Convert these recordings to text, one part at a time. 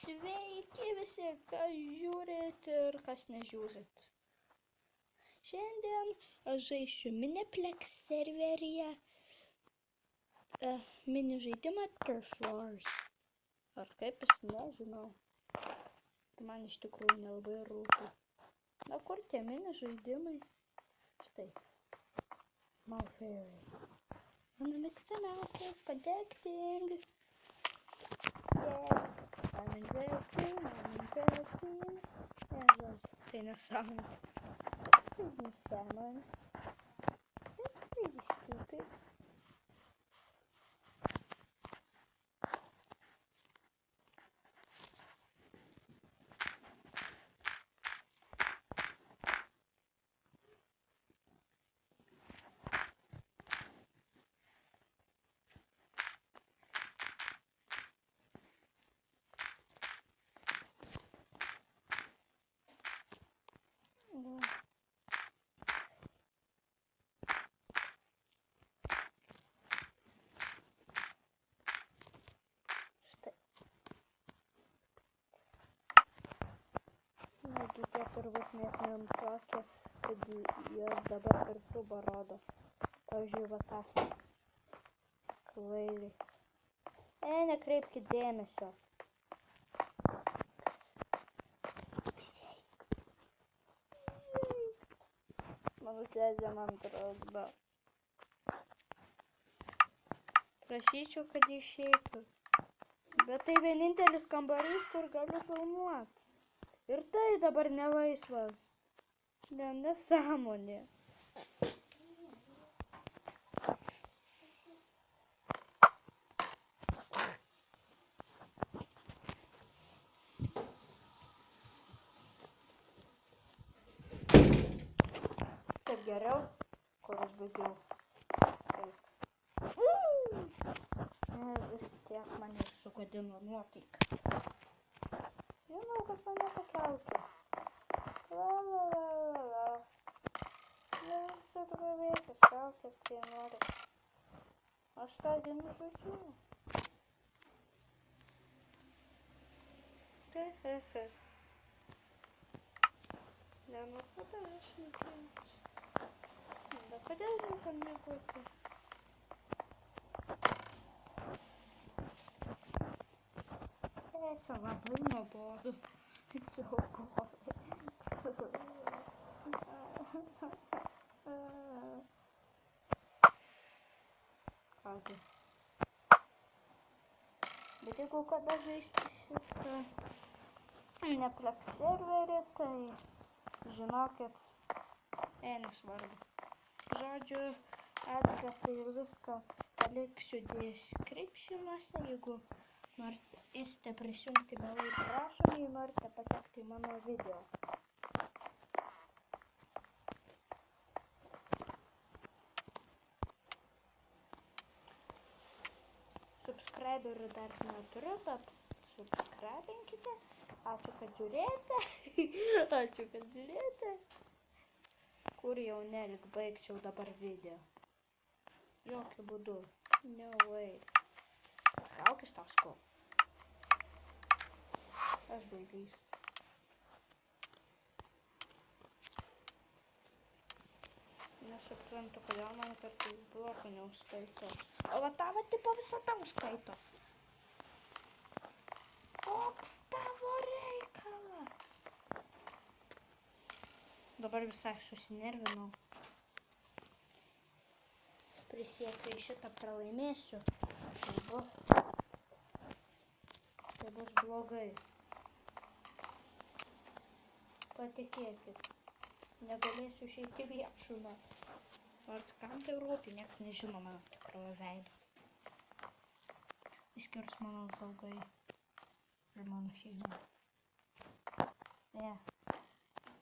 Sveiki visi, kas žiūrit ir kas nežiūrit. Šiandien aš žaisiu Miniplex serveryje mini žaidimą Turf Wars. Ar kaip jis, nežinau. Man iš tikrųjų nelabai rūpi. Na kur tie mini žaidimai? Štai. My favorite. Mano mėgstamiausias Connecting. Yeah. I'm investing. Tai nesąmonė. Tai nesąmonė. Tai stupid. Jie turbūt net nenusakė, kad jos dabar per tubą rodo. Pavyzdžiui, va tą. Kvailiai. Nekreipkit dėmesio. Mano sesė man trukdo. Prašyčiau, kad išeitų. Bet tai vienintelis kambarys, kur galiu filmuoti. Ir tai dabar nelaisvas. Nesąmonė. Taip geriau, kur aš baigiau. Vis tiek mane sugadino nuotaiką. Žinau, kad mane pakeltų. Visą traukės, kai nori. Aš tą dieną žodžiu. Nu, kodėl aš nepriimčiau? Kodėl nieko nebūtų? Čia labai nuobodu. Kągi. Bet jeigu kada žaisti šitą Miniplex serverį, tai žinokit, nesvarbu. Žodžiu, adresą ir viską paliksiu descriptionuose, jeigu norite prisijungti, mielai prašom, jei norite patekti į mano video. Subscriberių dar neturiu, bet subscribinkite. Ačiū, kad žiūrėjote. Ačiū, kad žiūrėjote. Kur jau nelik baigčiau dabar video. Jokių būdų. No way. Traukis tau skau. Aš baigys. Nesuprantu, kodėl man kartais blokų neužskaito. O va tavo tipo visada užskaito. Koks tavo reikalas? Dabar visai susinervinau. Prisiekiu, į šitą pralaimėsiu. Tai bus blogai. Patikėkit. Negalėsiu išeiti viešumą. Nors kam tai rūpi, nieks nežino mano tikrojo veido. Išskyrus mano draugai ir mano šeima.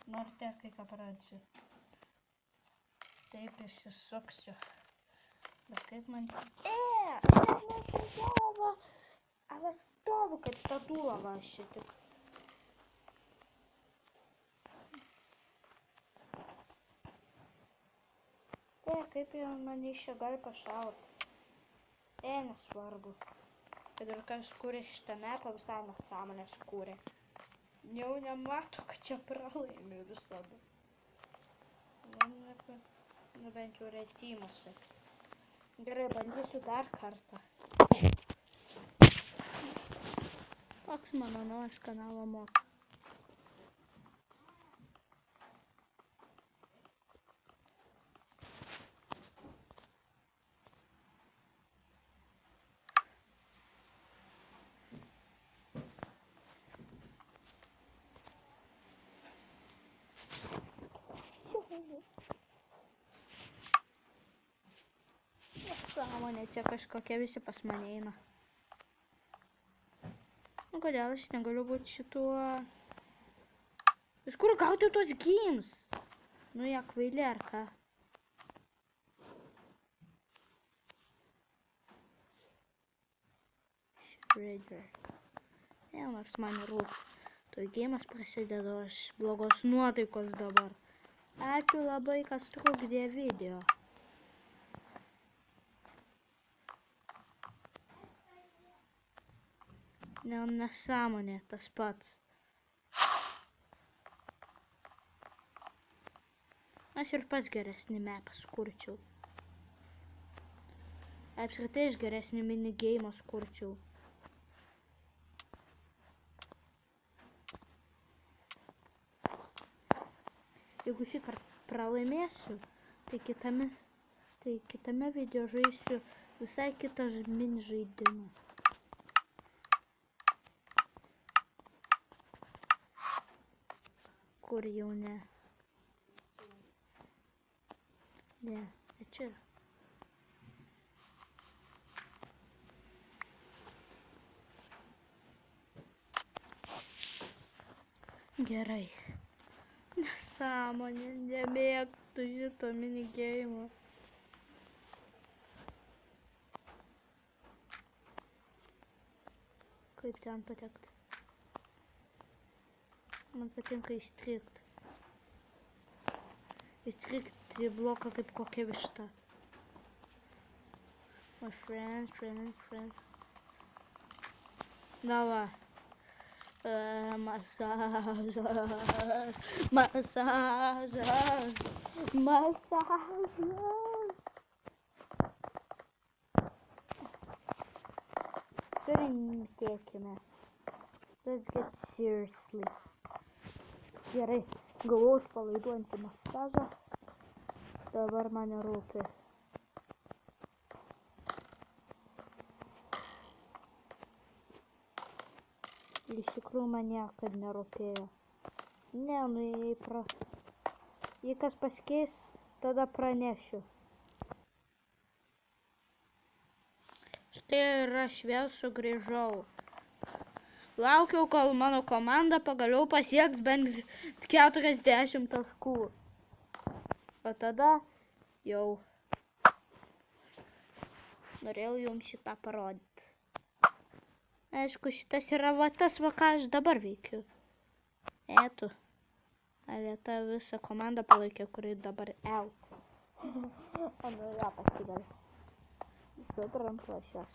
Norite kai ką parodžiu. Taip išsisuksiu. Bet kaip man... Ava stovu, kaip statula va šitik. Kaip jau mane iš čia gali pašauti. Nesvarbu. kad ir kas kūrė šitą mapą, visai nesąmonės kūrė. Jau nemato, kad čia pralaimi visada. Nu bent jau retimuose. Gerai, bandysiu dar kartą. Koks mano naujas kanalo moto? Sąmonė, čia kažkokia visi pas mane eina. Nu kodėl aš negaliu būti šituo? Iš kur gauti tuos games? Nu jie kvaili ar ką? Shredder. Ne, nors man rūpi. Tuo game'as prasideda, aš blogos nuotaikos dabar. Ačiū labai, kas trukdė video. Ne, nesąmonė, tas pats. Aš ir pats geresnį mapą sukurčiau. Apskritai aš geresnį minigeimą sukurčiau. Jeigu šį kartą pralaimėsiu, tai kitame video žaisiu visai kitą mini žaidimą. Kur jau ne. Ne, čia. Gerai. Nesąmonė, nemėgstu šito minigeimo. Kaip ten patekti? Man patinka įstrigti. Įstrigti į bloką kaip kokia višta. My friends. Dava. Masažas. Rimtėkime. Let's get seriously. Gerai, gavau atpalaiduojantį masažą. Dabar mane rūpi. Iš tikrųjų man niekad nerūpėjo. Ne, nu jei kas pasikeis, tada pranešiu. Štai ir aš vėl sugrįžau. Laukiau, kol mano komanda pagaliau pasieks bent 40 taškų. O tada jau norėjau jums šitą parodyti. Aišku, šitas yra va tas, va ką aš dabar veikiu. Etu. Aleta visą komandą palaikė, kuri dabar L. O nu ją pasidavė. Suprantu aš jas.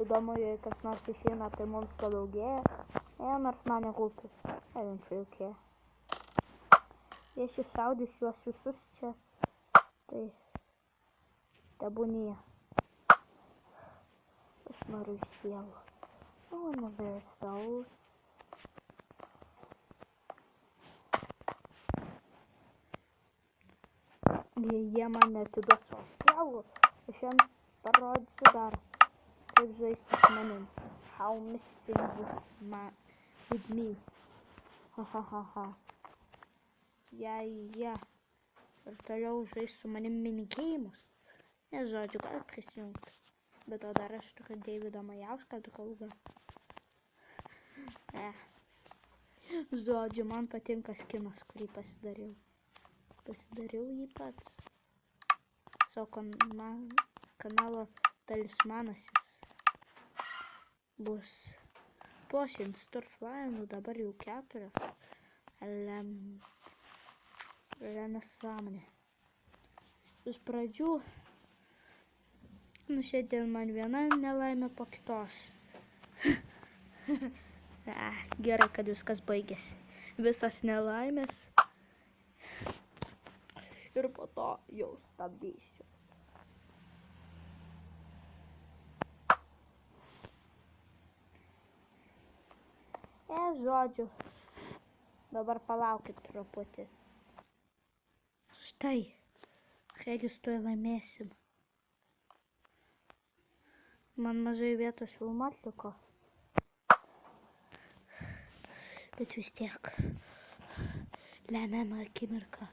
Įdomu, jei kas nors išeina, tai mums padaugėja. Nors man nerūpi. Elinčiaukė. Jei aš iššaudys juos visus čia, tai tebūnie. Aš noriu iš sielų. Universals. Jei jie man atiduos savo sielų, aš jiems parodysiu dar, kaip žaisti su manim. How missing with me. Ha. Jei jie ir toliau žais su manim minigeimus, nes žodžiu, gal prisijungti. Bet to dar aš turiu Deividą Majauską draugą. Žodžiu, man patinka skinas, kurį pasidariau. Pasidariau jį pats. Savo kanalo talismanas jis bus po Sturflainų, dabar jau 4. Nesąmonė. Iš pradžių, šiandien man viena nelaimė po kitos. Gerai, kad viskas baigėsi. Visas nelaimės. Ir po to jau stabdysiu. Žodžiu. Dabar palaukit truputį. Štai. Regis tuoj laimėsim. Man mažai vietos filmuot liko. Bet vis tiek. Lemiama akimirka.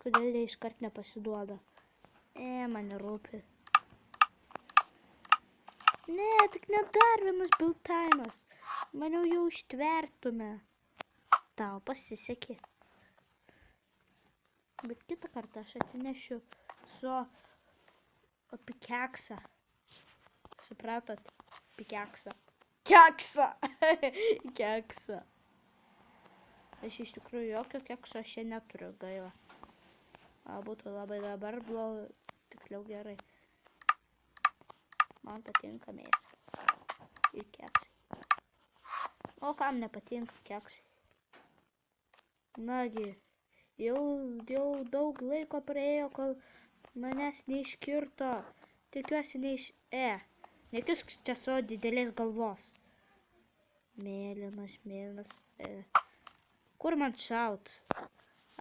Kodėl jie iškart nepasiduoda? Man nerūpi. Ne, tik ne dar vienas biltaimas. Maniau jau ištvertume. Tau pasisekė. Bet kitą kartą aš atsinešiu su pikeksą. Supratot? Pikeksą. Keksą! Keksą. Aš iš tikrųjų jokio kekso aš čia neturiu, gaila. Būtų labai dabar blogai, tiksliau gerai. Man patinka mėsa. Ir keksai. O kam nepatinka keksai? Nagi, jau daug laiko praėjo, kol manęs neiškirto. Tikiuosi nekisk čia savo didelės galvos. Mėlynas. Kur man šaut?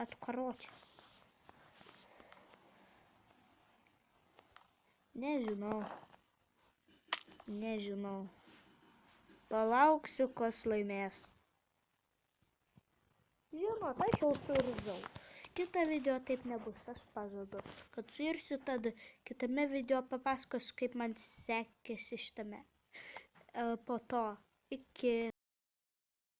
Atkaročią. Nežinau. Palauksiu, kas laimės. Žinot, aš jau suirzau. Kita video taip nebus, aš pažadu. Kad suirsiu, tada kitame video papasakosiu, kaip man sekėsi šitame. Po to, iki.